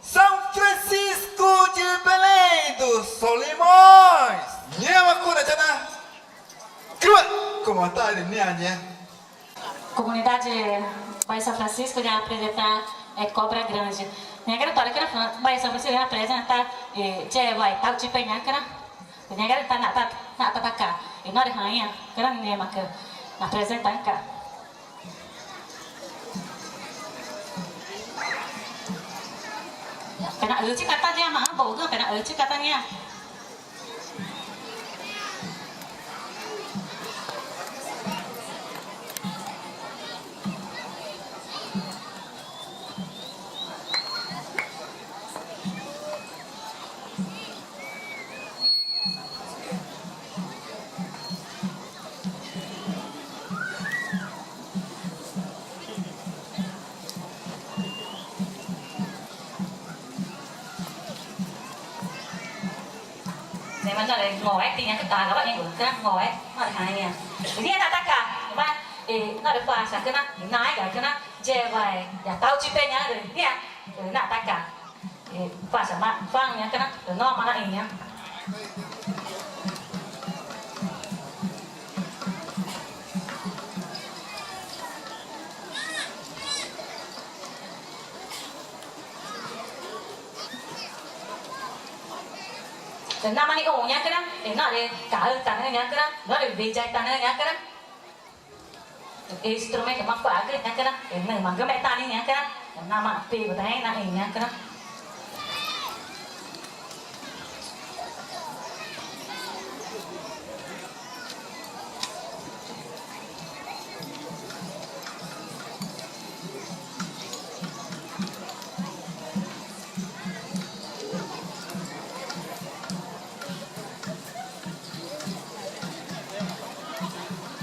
São Francisco de Belém dos Solimões. Nyawa ku na jana. Keluar. Como está ele nia? Comunidade Baía São Francisco de apresentar Cobra Grande. Nyaga tora kira Baía São Francisco de apresentar je vai tau ci penha kira. Nyaga ta na taka. E nore rainha kira ne maka apresentar ka. Kena uji katanya mah boga kena uji katanya. Mình nói ngồi thì nhá cái ta các bạn nghe cũng cái ngồi nói hay nha. Riêng là tất cả ba nói được qua sáng cái nó nói cái nó chơi về nhà tao chỉ bên nhá rồi nha là tất cả qua sáng mà vang nhá cái nó nó mà nó nhá. Dan nama ni ohnya kena, nak ada kal tanahnya kena, nak ada bijak tanahnya kena. Instrumen kemak pakai kena, memang kemek taninya kena, nama pi betai nak ini kena.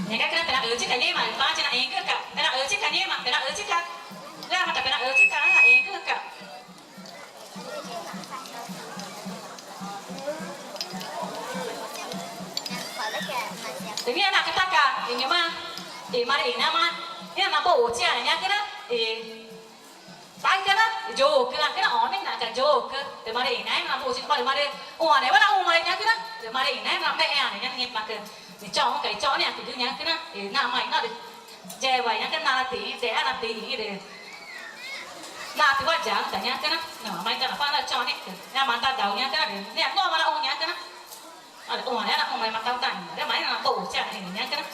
Nhà các bạn ở chiếc cái gì mà ba trên này cứ cả, bạn ở chiếc cái gì mà bạn ở chiếc cái, ra mà bạn ở chiếc cái là cứ cả. Tự nhiên là cái tất cả, nhưng mà để mà nhưng mà bổ chia này nhá cái đó, tay cái đó, joke cái đó ổn đấy là cái joke, để mà để này mà bổ chia mà để này bắt đầu này nhá cái đó, để mà để này mà mẹ này nhá nghiệp mà thì cho cái chó này thì nhá cái đó để làm mày nó để che vậy nhá cái nào tí để ăn tí để là thì gọi chẳng cả nhá cái đó nhỏ mày ta là pha là cho này nhà mà ta đầu nhá cái đó để nè nó mà là ông nhá cái đó để ông này là ông mày mà tao tặng để máy là bổ chả này nhá cái đó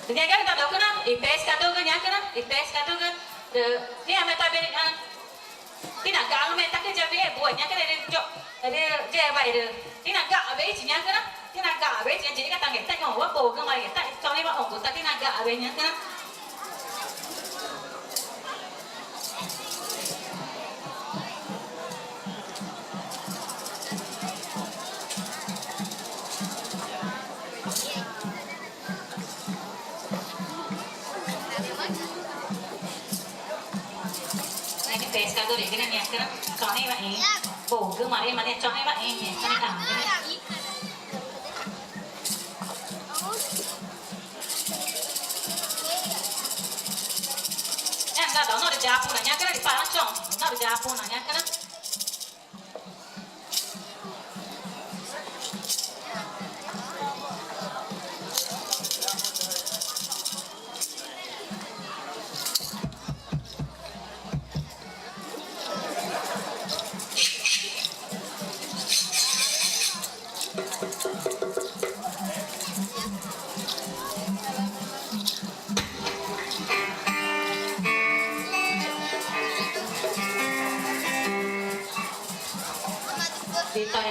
thì nghe cái ta đầu cái đó ipes cái đâu cái nhá cái đó ipes cái đâu cái nè mày ta bên Tina gạo mẹ ta cái chơi với buổi nhá cái này cho đây chơi vậy được Tina gạo với chị nhá cái đó Tina gạo với chị cái tăng cái tay ngủ quá bồ cơ mày cái tay cho đi vào ổng của ta Tina gạo với nhá cái đó cái cá tôi để cái này nhẹ cái đó chọn đi bạn ấy bổ gương mặt em mà chọn đi bạn em nhé cho nên thẳng cái này em ra đó nó được giá phụ này nhá cái này thì phải nó chọn nó được giá phụ này nhá cái đó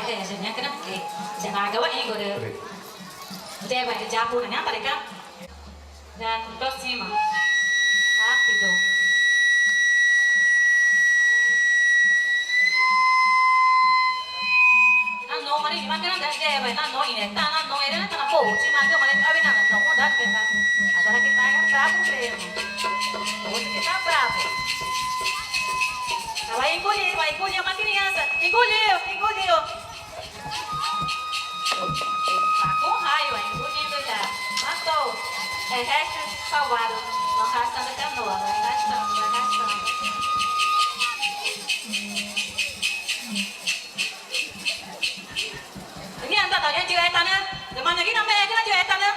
Biasanya kan jangan agak ini gue deh. Jadi baca Japunnya mereka dan terus sih mah itu. Nano mari cuma kan ada jadi nano ini, nano ini kan apa? Cuma kan mari abis nano udah kita ada kita berapa deh? Terus kita berapa? Vai encolher uma criança. Encolheu. Tá com raio, engolindo já. Matou. É resto. Salvado. Não resta de canoa, vai gastando, vai gastando. Ini anda tanya jeretannya, zaman lagi namanya kena jeretannya.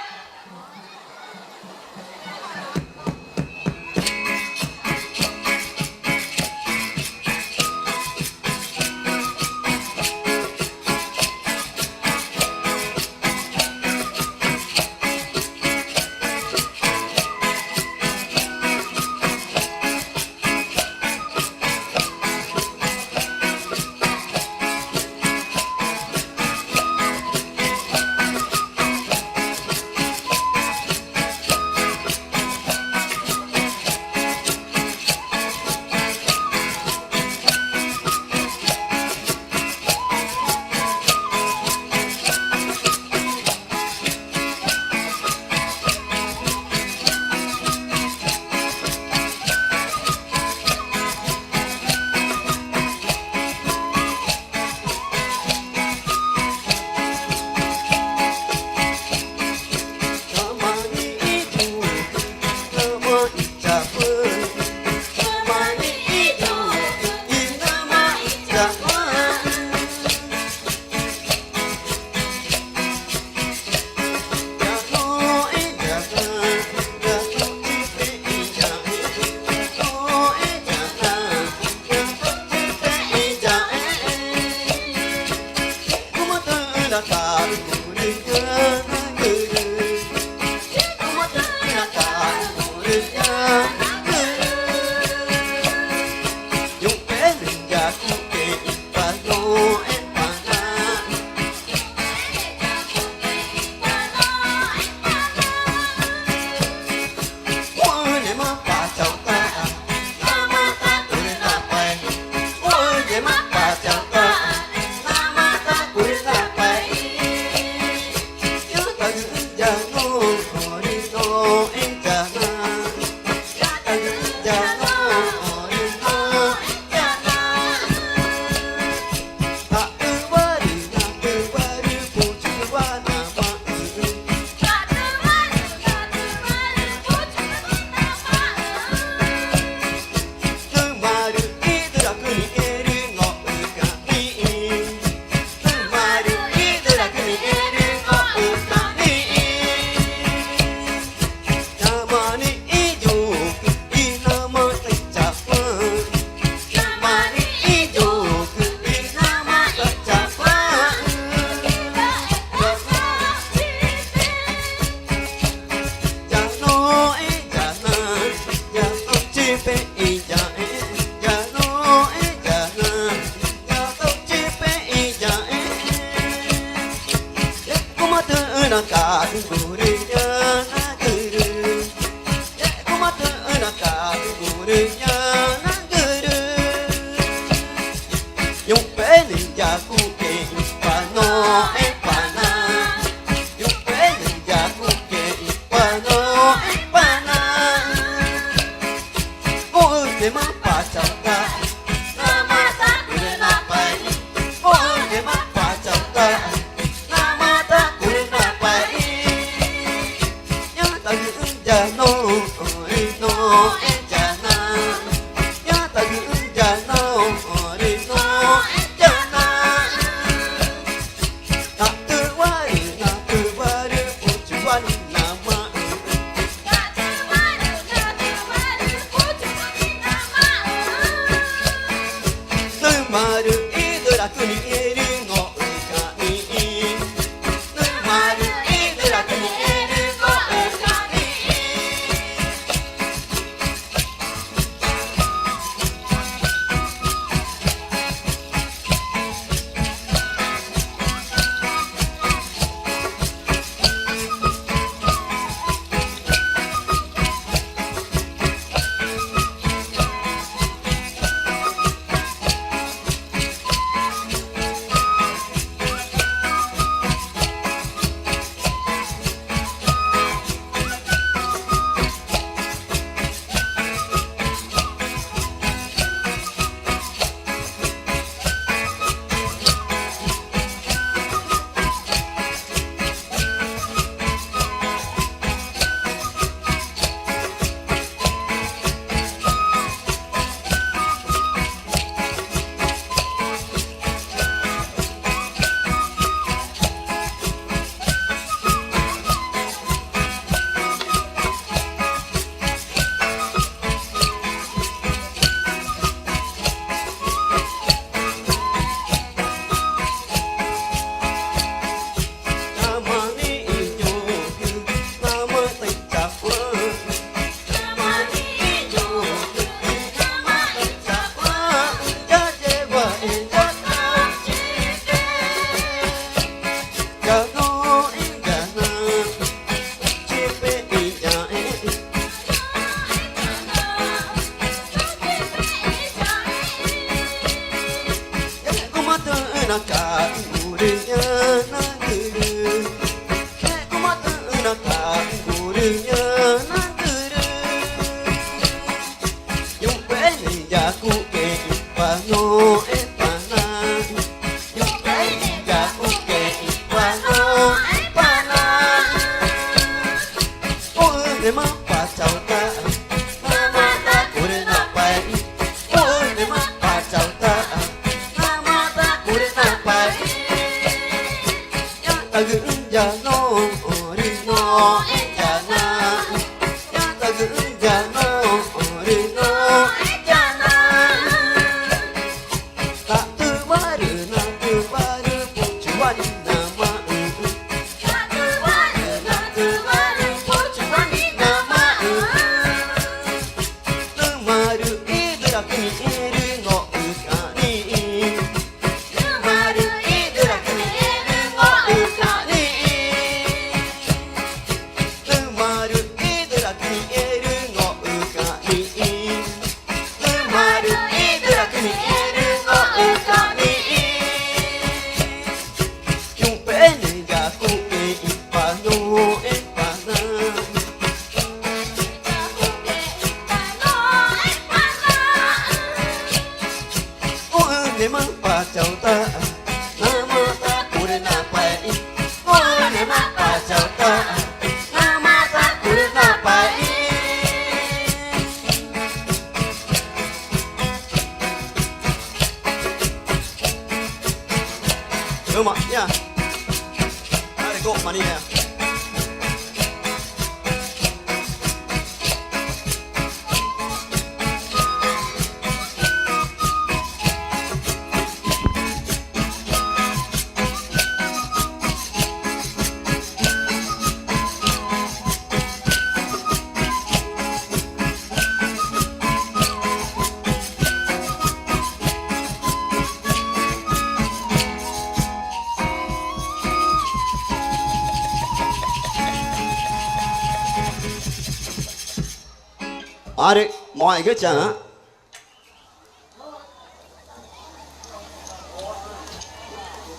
À đi, mọi cái chả.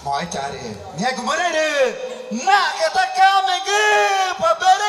Mọi trả đi. Nghe cũng mới đây đi. Nạ cái ta cao mày cứ. Bà bê